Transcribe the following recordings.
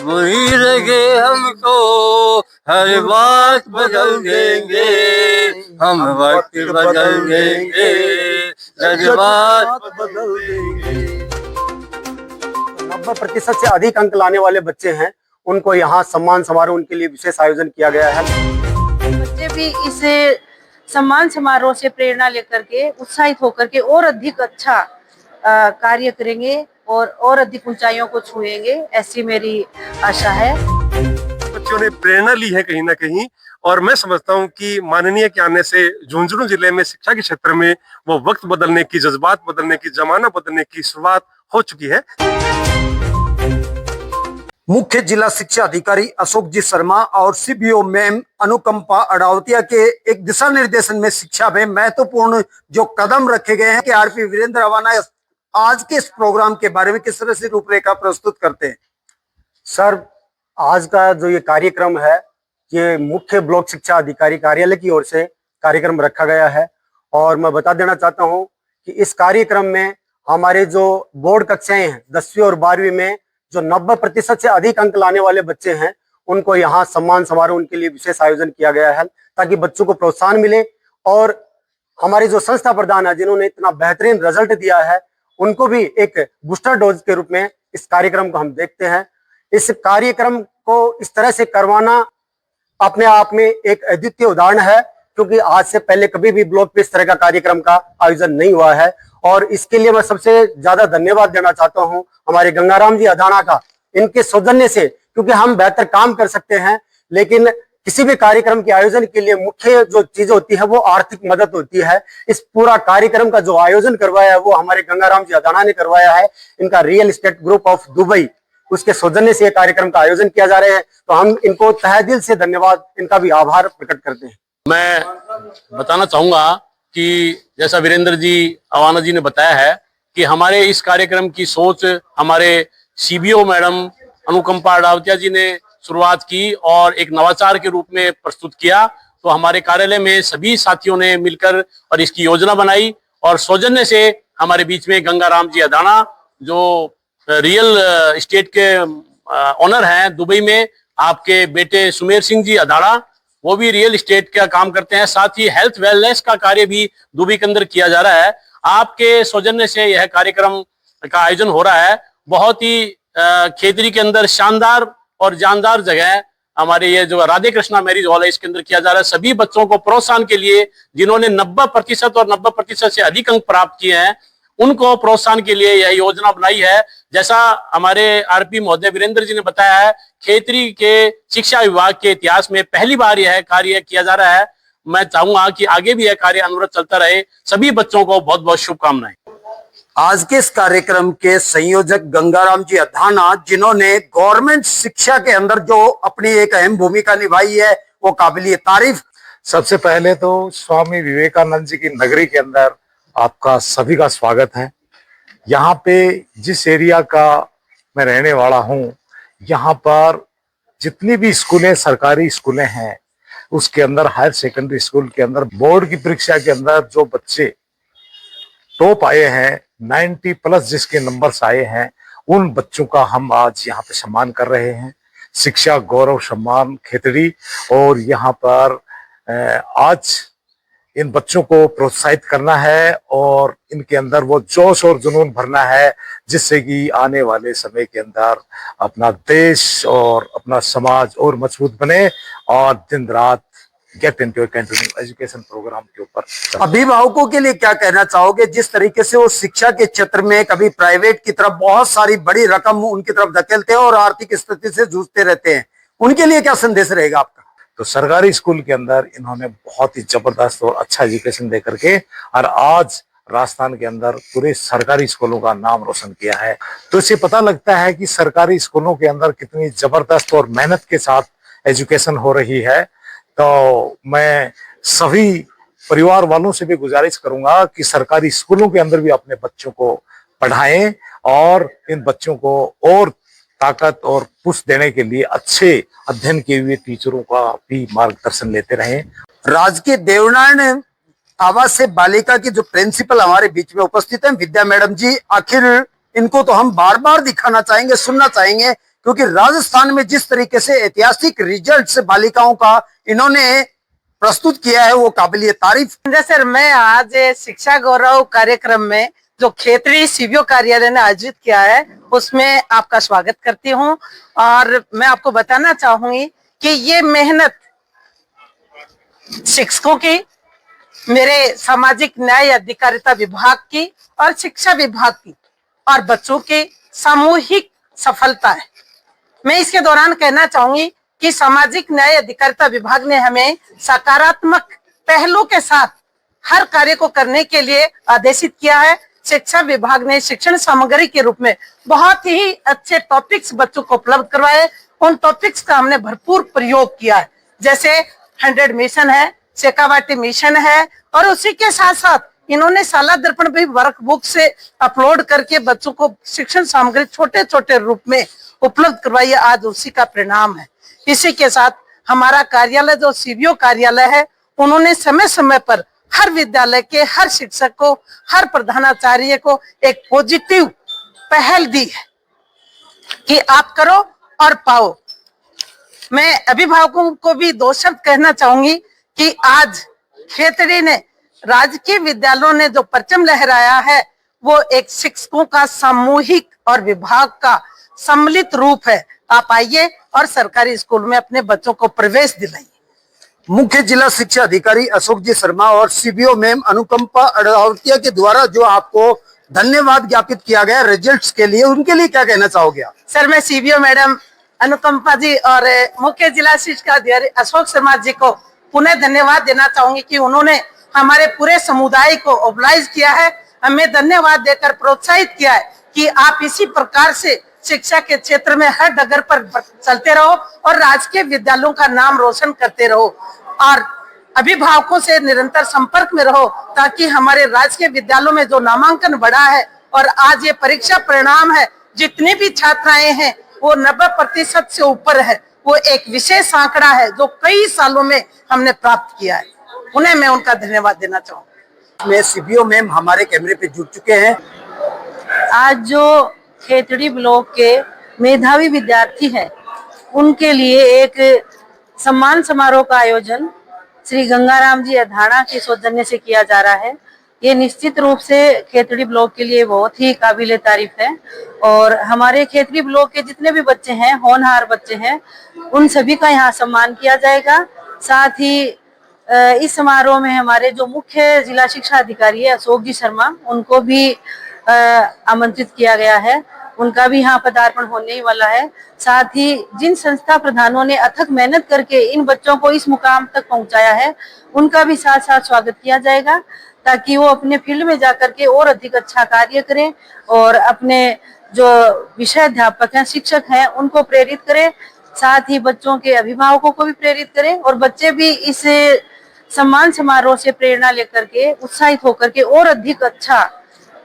वही लगे हमको, हर बात बदल देंगे, हम वक्त बदल देंगे, जज्बात बदल देंगे। 90% से अधिक अंक लाने वाले बच्चे हैं, उनको यहाँ सम्मान समारोह उनके लिए विशेष आयोजन किया गया है। बच्चे भी इस सम्मान समारोह से प्रेरणा लेकर के उत्साहित होकर के और अधिक अच्छा कार्य करेंगे और अधिक ऊंचाइयों को छुएंगे, ऐसी मेरी आशा है। बच्चों ने प्रेरणा ली है कहीं ना कहीं, और मैं समझता हूं कि माननीय के आने से झुंझुनू जिले में शिक्षा के क्षेत्र में वो वक्त बदलने की, जज्बात बदलने की, जमाना बदलने की शुरुआत हो चुकी है। मुख्य जिला शिक्षा अधिकारी अशोक जी शर्मा और सीबीओ मैम अनुकंपा अडावतिया के एक दिशा निर्देशन में शिक्षा में महत्वपूर्ण जो कदम रखे गए हैं कि आरपी वीरेंद्र अवाना आज के इस प्रोग्राम के बारे में किस तरह से रूपरेखा प्रस्तुत करते हैं। सर, आज का जो ये कार्यक्रम है, ये मुख्य ब्लॉक शिक्षा अधिकारी कार्यालय की ओर से कार्यक्रम रखा गया है, और मैं बता देना चाहता हूं कि इस कार्यक्रम में हमारे जो बोर्ड कक्षाएं हैं 10वीं और 12वीं में जो 90% से अधिक अंक लाने वाले बच्चे हैं, उनको यहाँ सम्मान समारोह उनके लिए विशेष आयोजन किया गया है, ताकि बच्चों को प्रोत्साहन मिले। और हमारे जो संस्था प्रधान है, जिन्होंने इतना बेहतरीन रिजल्ट दिया है, उनको भी एक बूस्टर डोज के रूप में इस कार्यक्रम को हम देखते हैं। इस कार्यक्रम को इस तरह से करवाना अपने आप में एक अद्वितीय उदाहरण है, क्योंकि आज से पहले कभी भी ब्लॉक पे इस तरह का कार्यक्रम का आयोजन नहीं हुआ है। और इसके लिए मैं सबसे ज्यादा धन्यवाद देना चाहता हूं हमारे गंगाराम जी अधाना का, इनके सौजन्य से, क्योंकि हम बेहतर काम कर सकते हैं, लेकिन किसी भी कार्यक्रम के आयोजन के लिए मुख्य जो चीज होती है वो आर्थिक मदद होती है। इस पूरा कार्यक्रम का जो आयोजन करवाया है वो हमारे गंगाराम जी अधाना ने करवाया है। इनका real estate group of Dubai, उसके सौजन्य से कार्यक्रम का आयोजन किया जा रहा है, तो हम इनको तहे दिल से धन्यवाद, इनका भी आभार प्रकट करते हैं। मैं बताना चाहूंगा कि जैसा वीरेंद्र जी अवाना जी ने बताया है कि हमारे इस कार्यक्रम की सोच हमारे सीबीओ मैडम अनुकंपा अडावतिया जी ने शुरुआत की और एक नवाचार के रूप में प्रस्तुत किया। तो हमारे कार्यालय में सभी साथियों ने मिलकर और इसकी योजना बनाई, और सौजन्य से हमारे बीच में गंगाराम जी अधाना जो रियल एस्टेट के ओनर हैं दुबई में, आपके बेटे सुमेर सिंह जी अधाड़ा, वो भी रियल एस्टेट का काम करते हैं। साथ ही हेल्थ वेलनेस का कार्य भी दुबई के अंदर किया जा रहा है। आपके सौजन्य से यह कार्यक्रम का आयोजन हो रहा है। बहुत ही खेतरी के अंदर शानदार और जानदार जगह हमारे ये जो राधे कृष्णा मैरिज हॉल है, इसके अंदर किया जा रहा है। सभी बच्चों को प्रोत्साहन के लिए, जिन्होंने 90% और 90% से अधिक अंक प्राप्त किए हैं, उनको प्रोत्साहन के लिए यह योजना बनाई है। जैसा हमारे आरपी महोदय वीरेंद्र जी ने बताया है, खेतरी के शिक्षा विभाग के इतिहास में पहली बार यह कार्य किया जा रहा है। मैं चाहूंगा कि आगे भी यह कार्य अनवरत चलता रहे। सभी बच्चों को बहुत बहुत शुभकामनाएं। आज के इस कार्यक्रम के संयोजक गंगाराम जी अधाना, जिन्होंने गवर्नमेंट शिक्षा के अंदर जो अपनी एक अहम भूमिका निभाई है, वो काबिलिए तारीफ। सबसे पहले तो स्वामी विवेकानंद जी की नगरी के अंदर आपका सभी का स्वागत है। यहाँ पे जिस एरिया का मैं रहने वाला हूँ, यहाँ पर जितनी भी स्कूलें, सरकारी स्कूलें हैं, उसके अंदर हायर सेकेंडरी स्कूल के अंदर बोर्ड की परीक्षा के अंदर जो बच्चे टॉप आए हैं, 90+ जिसके नंबर्स आए हैं, उन बच्चों का हम आज यहाँ पे सम्मान कर रहे हैं। शिक्षा गौरव सम्मान खेतड़ी, और यहाँ पर आज इन बच्चों को प्रोत्साहित करना है और इनके अंदर वो जोश और जुनून भरना है, जिससे कि आने वाले समय के अंदर अपना देश और अपना समाज और मजबूत बने और दिन रात get into continue education program के ऊपर। अभिभावकों के लिए क्या कहना चाहोगे, जिस तरीके से वो शिक्षा के क्षेत्र में कभी प्राइवेट की तरफ बहुत सारी बड़ी रकम उनकी तरफ धकेलते हैं और आर्थिक स्थिति से जूझते रहते हैं, उनके लिए क्या संदेश रहेगा आपका? तो सरकारी स्कूल के अंदर इन्होंने बहुत ही जबरदस्त और अच्छा एजुकेशन दे करके और आज राजस्थान के अंदर पूरे सरकारी स्कूलों का नाम रोशन किया है। तो इससे पता लगता है कि सरकारी स्कूलों के अंदर कितनी जबरदस्त और मेहनत के साथ एजुकेशन हो रही है। तो मैं सभी परिवार वालों से भी गुजारिश करूंगा कि सरकारी स्कूलों के अंदर भी अपने बच्चों को पढ़ाएं और इन बच्चों को और ताकत और पुश देने के लिए अच्छे अध्ययन किए हुए टीचरों का भी मार्गदर्शन लेते रहें। राजकीय देवनारायण आवासीय बालिका की जो प्रिंसिपल हमारे बीच में उपस्थित है, विद्या मैडम जी, आखिर इनको तो हम बार बार दिखाना चाहेंगे, सुनना चाहेंगे, क्योंकि राजस्थान में जिस तरीके से ऐतिहासिक रिजल्ट से बालिकाओं का इन्होंने प्रस्तुत किया है वो काबिलियत तारीफ। सर, मैं आज शिक्षा गौरव कार्यक्रम में जो खेतड़ी सीबीओ कार्यालय ने आयोजित किया है उसमें आपका स्वागत करती हूं और मैं आपको बताना चाहूंगी कि ये मेहनत शिक्षकों की, मेरे सामाजिक न्याय अधिकारिता विभाग की और शिक्षा विभाग की और बच्चों की सामूहिक सफलता है। मैं इसके दौरान कहना चाहूंगी कि सामाजिक न्याय अधिकारिता विभाग ने हमें सकारात्मक पहलों के साथ हर कार्य को करने के लिए आदेशित किया है। शिक्षा विभाग ने शिक्षण सामग्री के रूप में बहुत ही अच्छे टॉपिक्स बच्चों को उपलब्ध करवाए। उन टॉपिक्स का हमने भरपूर प्रयोग किया है, जैसे 100 मिशन है, शेखावाटी मिशन है और उसी के साथ साथ इन्होंने शाला दर्पण भी वर्कबुक से अपलोड करके बच्चों को शिक्षण सामग्री छोटे छोटे रूप में उपलब्ध करवाई। आज उसी का परिणाम है। इसी के साथ हमारा कार्यालय जो सीबीओ कार्यालय है, उन्होंने समय समय पर हर विद्यालय के हर शिक्षक को, हर प्रधानाचार्य को एक पॉजिटिव पहल दी है कि आप करो और पाओ। मैं अभिभावकों को भी 2 शब्द कहना चाहूंगी कि आज खेतड़ी ने, राजकीय विद्यालयों ने जो परचम लहराया है वो एक शिक्षकों का सामूहिक और विभाग का सम्मिलित रूप है। आप आइए और सरकारी स्कूल में अपने बच्चों को प्रवेश दिलाइए। मुख्य जिला शिक्षा अधिकारी अशोक जी शर्मा और सीबीओ मैम अनुकंपा अड़ावतिया के द्वारा जो आपको धन्यवाद ज्ञापित किया गया रिजल्ट्स के लिए, उनके लिए क्या कहना चाहोगे? सर, मैं सीबीओ मैडम अनुकंपा जी और मुख्य जिला शिक्षा अधिकारी अशोक शर्मा जी को पुनः धन्यवाद देना चाहूंगी कि उन्होंने हमारे पूरे समुदाय को मोबिलाइज किया है, हमें धन्यवाद देकर प्रोत्साहित किया है कि आप इसी प्रकार से शिक्षा के क्षेत्र में हर डगर पर चलते रहो और राजकीय विद्यालयों का नाम रोशन करते रहो और अभिभावकों से निरंतर संपर्क में रहो ताकि हमारे राजकीय विद्यालयों में जो नामांकन बढ़ा है और आज ये परीक्षा परिणाम है, जितनी भी छात्राएं हैं वो 90% से ऊपर है। वो एक विशेष आंकड़ा है जो कई सालों में हमने प्राप्त किया है। उन्हें मैं उनका धन्यवाद देना चाहूँगी। मैं सीबीओ मैम हमारे कैमरे पे जुड़ चुके हैं। आज जो खेतड़ी ब्लॉक के मेधावी विद्यार्थी हैं उनके लिए एक सम्मान समारोह का आयोजन श्री गंगाराम जी अधाना के सौजन्य से किया जा रहा है। ये निश्चित रूप से खेतड़ी ब्लॉक के लिए बहुत ही काबिले तारीफ है और हमारे खेतड़ी ब्लॉक के जितने भी बच्चे हैं, होनहार बच्चे हैं, उन सभी का यहाँ सम्मान किया जाएगा। साथ ही इस समारोह में हमारे जो मुख्य जिला शिक्षा अधिकारी है अशोक जी शर्मा, उनको भी आमंत्रित किया गया है। उनका भी यहाँ पदार्पण होने ही वाला है। साथ ही जिन संस्था प्रधानों ने अथक मेहनत करके इन बच्चों को इस मुकाम तक पहुँचाया है, उनका भी साथ साथ स्वागत किया जाएगा ताकि वो अपने फील्ड में जाकर के और अधिक अच्छा कार्य करें और अपने जो विषय अध्यापक हैं, शिक्षक हैं, उनको प्रेरित करें। साथ ही बच्चों के अभिभावकों को भी प्रेरित करें और बच्चे भी इस सम्मान समारोह से प्रेरणा लेकर के, उत्साहित होकर के और अधिक अच्छा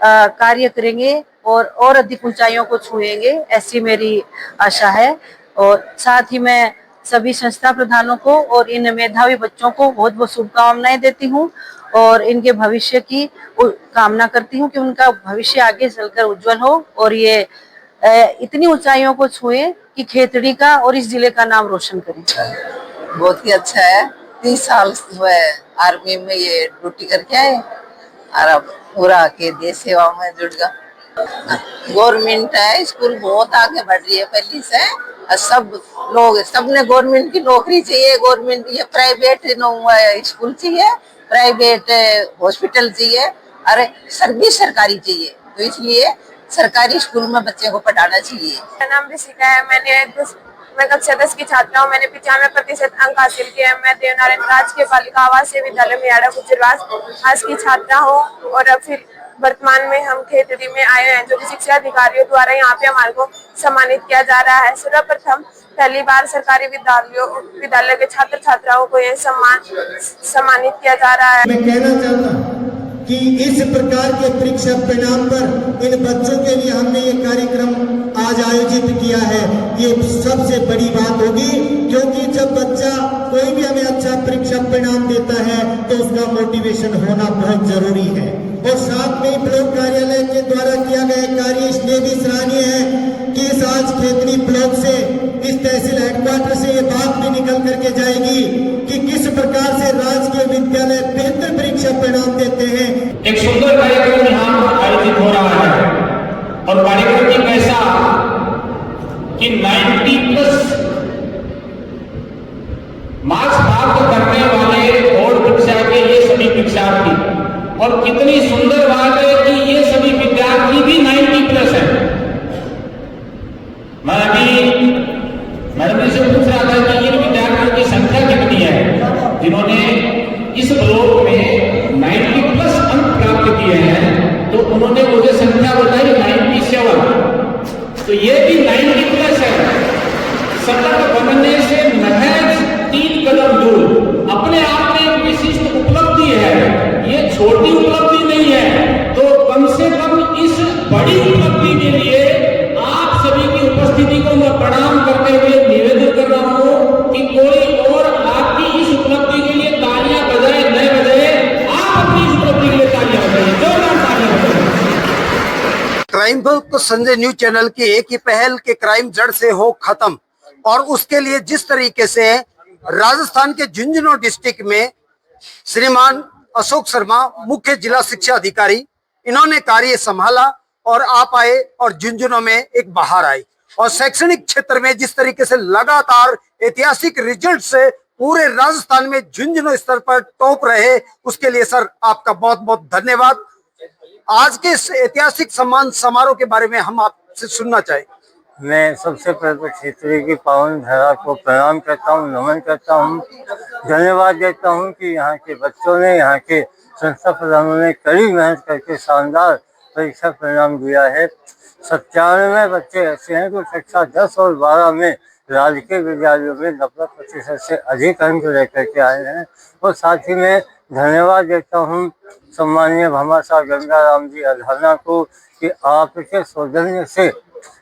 कार्य करेंगे और अधिक ऊंचाइयों को छुएंगे, ऐसी मेरी आशा है। और साथ ही मैं सभी संस्था प्रधानों को और इन मेधावी बच्चों को बहुत बहुत शुभकामनाएं देती हूं और इनके भविष्य की कामना करती हूं कि उनका भविष्य आगे चलकर उज्जवल हो और ये इतनी ऊंचाइयों को छुए कि खेतड़ी का और इस जिले का नाम रोशन करें। बहुत ही अच्छा है। 30 साल हुए आर्मी में ये ड्यूटी करके आए और अब पूरा के देश सेवा में जुड़ गया। गवर्नमेंट है, स्कूल बहुत आगे बढ़ रही है पहले से। सब लोग, सबने गवर्नमेंट की नौकरी चाहिए, गवर्नमेंट ये प्राइवेट स्कूल चाहिए, प्राइवेट हॉस्पिटल चाहिए, अरे सर्विस सरकारी चाहिए। तो इसलिए सरकारी स्कूल में बच्चे को पढ़ाना चाहिए। मेरा नाम ऋषिका है। मैं कक्षा 10 की छात्रा हूँ। मैंने 95% अंक हासिल किए हैं। मैं देवनारायण राजकीय बालिका आवासीय विद्यालय में गुजरवास आज की छात्रा हूँ और फिर वर्तमान में हम खेतड़ी में आए हैं जो कि शिक्षा अधिकारियों द्वारा यहाँ पे हमारे को सम्मानित किया जा रहा है। सर्वप्रथम पहली बार सरकारी विद्यालय के छात्र छात्राओं को यह सम्मानित किया जा रहा है। मैं कहना चाहता हूँ कि इस प्रकार के परीक्षा परिणाम पर इन बच्चों के लिए हमने ये कार्यक्रम आज आयोजित किया है। ये सबसे बड़ी बात होगी क्योंकि जब बच्चा कोई भी हमें अच्छा परीक्षा परिणाम देता है तो उसका मोटिवेशन होना बहुत जरूरी है। और साथ में ब्लॉक कार्यालय के द्वारा किया गया कार्य इसलिए भी सराहनीय है कि इस आज खेतड़ी ब्लॉक से निकल करके जाएगी कि किस प्रकार से राजकीय विद्यालय बेहतर परीक्षा परिणाम देते हैं। एक सुंदर कार्यक्रम यहाँ पर आयोजित हो रहा है और कार्यक्रम में कैसा कि 90+ मार्क्स प्राप्त करने वाले बोर्ड परीक्षा के ये सभी परीक्षार्थी, और कितनी सुंदर बात है कि ये सभी विद्यार्थी भी 90+ है। मैं अभी मैडम जी से पूछ रहा था कि इन विद्यार्थियों की संख्या कितनी है जिन्होंने इस ब्लॉक में 90+ अंक प्राप्त किए हैं, तो उन्होंने मुझे संख्या बताई 97। तो ये भी 90+ है। सतत बनने से महज 3 कदम दूर, अपने आप में एक विशिष्ट उपलब्धि है। ये छोटी उपलब्धि नहीं है, तो कम से कम इस बड़ी उपलब्धि के लिए आप सभी की उपस्थिति को मैं प्रणाम करते हुए निवेदन कर रहा हूं कि कोई और आपकी इस उपलब्धि के लिए तालियां बजाए न बजाए, आप अपनी इस उपलब्धि के लिए तालियां बजाइए, जोरदार तालियां बजाइए। क्राइम बल्क संजय न्यूज चैनल की एक ही पहल के क्राइम जड़ से हो खत्म, और उसके लिए जिस तरीके से राजस्थान के झुंझुनू डिस्ट्रिक्ट में श्रीमान अशोक शर्मा मुख्य जिला शिक्षा अधिकारी, इन्होंने कार्य संभाला और आप आए और झुंझुनू में एक बाहर आई, और शैक्षणिक क्षेत्र में जिस तरीके से लगातार ऐतिहासिक रिजल्ट से पूरे राजस्थान में झुंझुनू स्तर पर टॉप रहे, उसके लिए सर आपका बहुत बहुत धन्यवाद। आज के इस ऐतिहासिक सम्मान समारोह के बारे में हम आपसे सुनना चाहें। मैं सबसे पहले क्षेत्र की पावन धरा को प्रणाम करता हूँ, नमन करता हूँ, धन्यवाद देता हूँ कि यहाँ के बच्चों ने, यहाँ के संस्था प्रधानों ने कड़ी मेहनत करके शानदार परीक्षा परिणाम दिया है। 97 बच्चे ऐसे हैं जो कक्षा 10 और 12 में राजकीय विद्यालयों में 90% से अधिक अंक लेकर के आए हैं। और साथ ही में धन्यवाद देता हूँ सम्माननीय भामाशाह गंगाराम जी अधाना को कि आपके सौजन्य से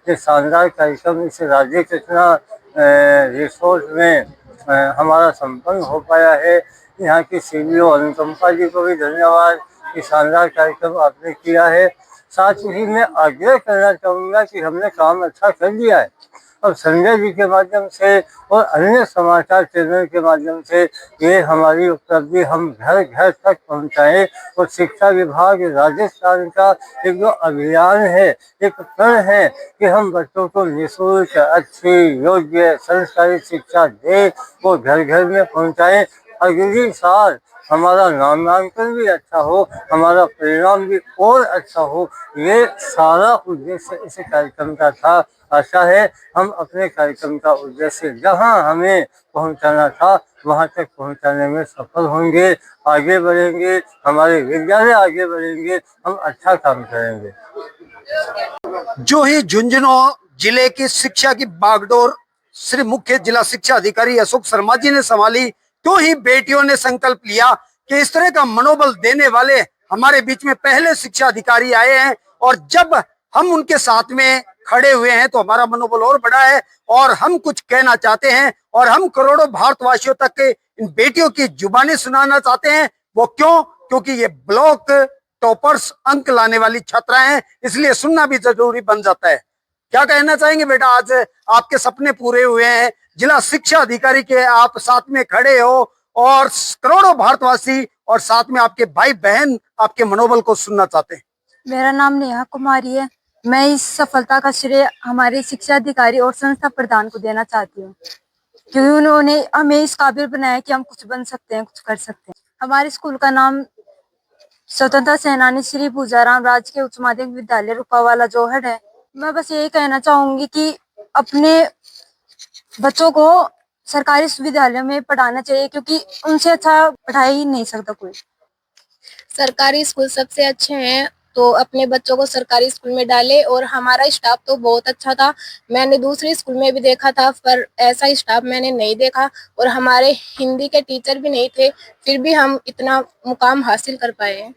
ये शानदार कार्यक्रम इस राज्य के इतना रिसोर्स में हमारा संपन्न हो पाया है। यहाँ की सीईओ अनुकंपा जी को भी धन्यवाद कि शानदार कार्यक्रम आपने किया है। साथ ही मैं आग्रह करना चाहूँगा कि हमने काम अच्छा कर दिया है, अब संजय जी के माध्यम से और अन्य समाचार चैनल के माध्यम से ये हमारी उपलब्धि हम घर घर तक पहुँचाएं, और शिक्षा विभाग राजस्थान का एक जो अभियान है, एक प्रण है कि हम बच्चों को निःशुल्क अच्छी योग्य संस्कारी शिक्षा दें, वो घर घर में पहुँचाएं। अगले साल हमारा नामांकन भी अच्छा हो, हमारा परिणाम भी और अच्छा हो, ये सारा उद्देश्य इस कार्यक्रम का था। आशा है हम अपने कार्यक्रम का उद्देश्य जहां हमें पहुंचाना था वहां तक पहुंचाने में सफल होंगे, आगे बढ़ेंगे, हमारे विद्यालय आगे बढ़ेंगे, हम अच्छा काम करेंगे। जो ही झुंझुनू जिले की शिक्षा की बागडोर श्री मुख्य जिला शिक्षा अधिकारी अशोक शर्मा जी ने संभाली, तो ही बेटियों ने संकल्प लिया कि इस तरह का मनोबल देने वाले हमारे बीच में पहले शिक्षा अधिकारी आए हैं, और जब हम उनके साथ में खड़े हुए हैं तो हमारा मनोबल और बढ़ा है, और हम कुछ कहना चाहते हैं, और हम करोड़ों भारतवासियों तक के इन बेटियों की जुबानी सुनाना चाहते हैं। वो क्यों? क्योंकि ये ब्लॉक टॉपर्स अंक लाने वाली छात्राएं हैं, इसलिए सुनना भी जरूरी बन जाता है। क्या कहना चाहेंगे बेटा? आज आपके सपने पूरे हुए हैं, जिला शिक्षा अधिकारी के आप साथ में खड़े हो, और करोड़ों भारतवासी और साथ में आपके भाई बहन आपके मनोबल को सुनना चाहते हैं। मेरा नाम नेहा कुमारी है। मैं इस सफलता का श्रेय हमारे शिक्षा अधिकारी और संस्था प्रधान को देना चाहती हूँ, क्योंकि उन्होंने हमें इस काबिल बनाया कि हम कुछ बन सकते हैं, कुछ कर सकते हैं। हमारे स्कूल का नाम स्वतंत्रता सेनानी श्री पूजाराम राजकीय उच्च माध्यमिक विद्यालय रूपावाला जोहड़ है। मैं बस यही कहना चाहूंगी कि अपने बच्चों को सरकारी विद्यालय में पढ़ाना चाहिए, क्योंकि उनसे अच्छा पढ़ाई ही नहीं सकता कोई। सरकारी स्कूल सबसे अच्छे हैं, तो अपने बच्चों को सरकारी स्कूल में डाले। और हमारा स्टाफ तो बहुत अच्छा था, मैंने दूसरे स्कूल में भी देखा था, पर ऐसा स्टाफ मैंने नहीं देखा। और हमारे हिंदी के टीचर भी नहीं थे, फिर भी हम इतना मुकाम हासिल कर पाए हैं।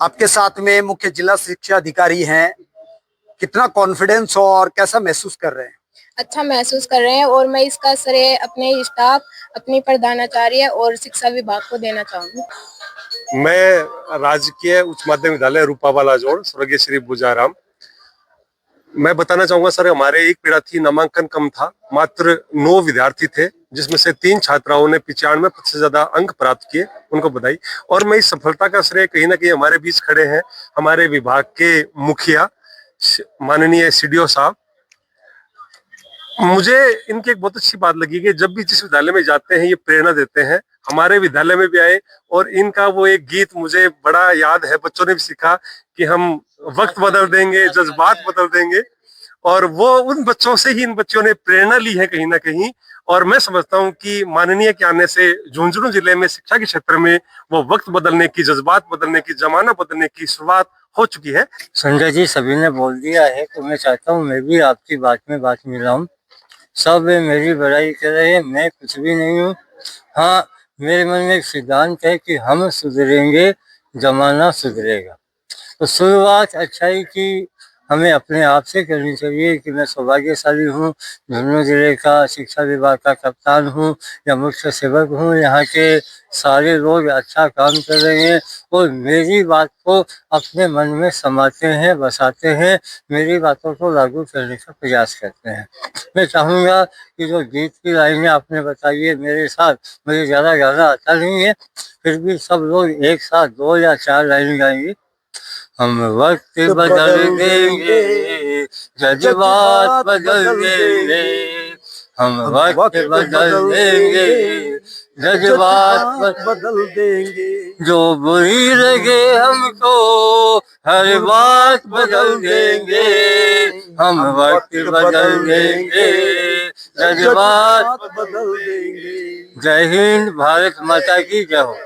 आपके साथ में मुख्य जिला शिक्षा अधिकारी हैं, कितना कॉन्फिडेंस हो और कैसा महसूस कर रहे हैं? अच्छा महसूस कर रहे हैं, और मैं इसका श्रेय अपने स्टाफ, अपनी प्रधानाचार्य और शिक्षा विभाग को देना चाहूंगी। मैं राजकीय उच्च माध्यमिक विद्यालय रूपावाला जोड़ स्वर्गीय श्री पूजाराम, मैं बताना चाहूंगा सर, हमारे एक पीड़ा थी, नामांकन कम था, मात्र 9 विद्यार्थी थे, जिसमें से 3 छात्राओं ने 95% से ज्यादा अंक प्राप्त किए, उनको बधाई। और मैं इस सफलता का श्रेय कहीं ना कहीं हमारे बीच खड़े हैं हमारे विभाग के मुखिया माननीय सीडीओ साहब। मुझे इनकी एक बहुत अच्छी बात लगी कि जब भी जिस विद्यालय में जाते हैं ये प्रेरणा देते हैं। हमारे विद्यालय में भी आए और इनका वो एक गीत मुझे बड़ा याद है, बच्चों ने भी सीखा कि हम वक्त बदल देंगे, जज्बात बदल देंगे, और वो उन बच्चों से ही इन बच्चों ने प्रेरणा ली है कहीं ना कहीं। और मैं समझता हूँ कि माननीय के आने से झुंझुनू जिले में शिक्षा के क्षेत्र में वो वक्त बदलने की, जज्बात बदलने की, जमाना बदलने की शुरुआत हो चुकी है। संजय जी सभी ने बोल दिया है, तो मैं चाहता हूँ मैं भी आपकी बात में बात मिलाऊं। सब मेरी बड़ाई कर रहे हैं, मैं कुछ भी नहीं हूँ। हाँ, मेरे मन में एक सिद्धांत है कि हम सुधरेंगे, जमाना सुधरेगा। तो शुरुआत अच्छाई की हमें अपने आप से करनी चाहिए कि मैं सौभाग्यशाली हूँ, झुंझुनू जिले का शिक्षा विभाग का कप्तान हूँ या मुख्य सेवक हूँ। यहाँ के सारे लोग अच्छा काम कर रहे हैं और मेरी बात को अपने मन में समाते हैं, बसाते हैं, मेरी बातों को लागू करने का प्रयास करते हैं। मैं चाहूँगा कि जो गीत की लाइनें आपने बताई है मेरे साथ, मुझे ज़्यादा गाना आता नहीं है, फिर भी सब लोग एक साथ 2 या 4 लाइन गाएंगे। हम वक्त बदल देंगे, जज्बात बदल देंगे, हम वक्त बदल देंगे, जज्बात बदल देंगे, जो बुरी लगे हमको हर बात बदल देंगे, हम वक्त बदल देंगे, जज्बात बदल देंगे। जय हिंद, भारत माता की जय हो।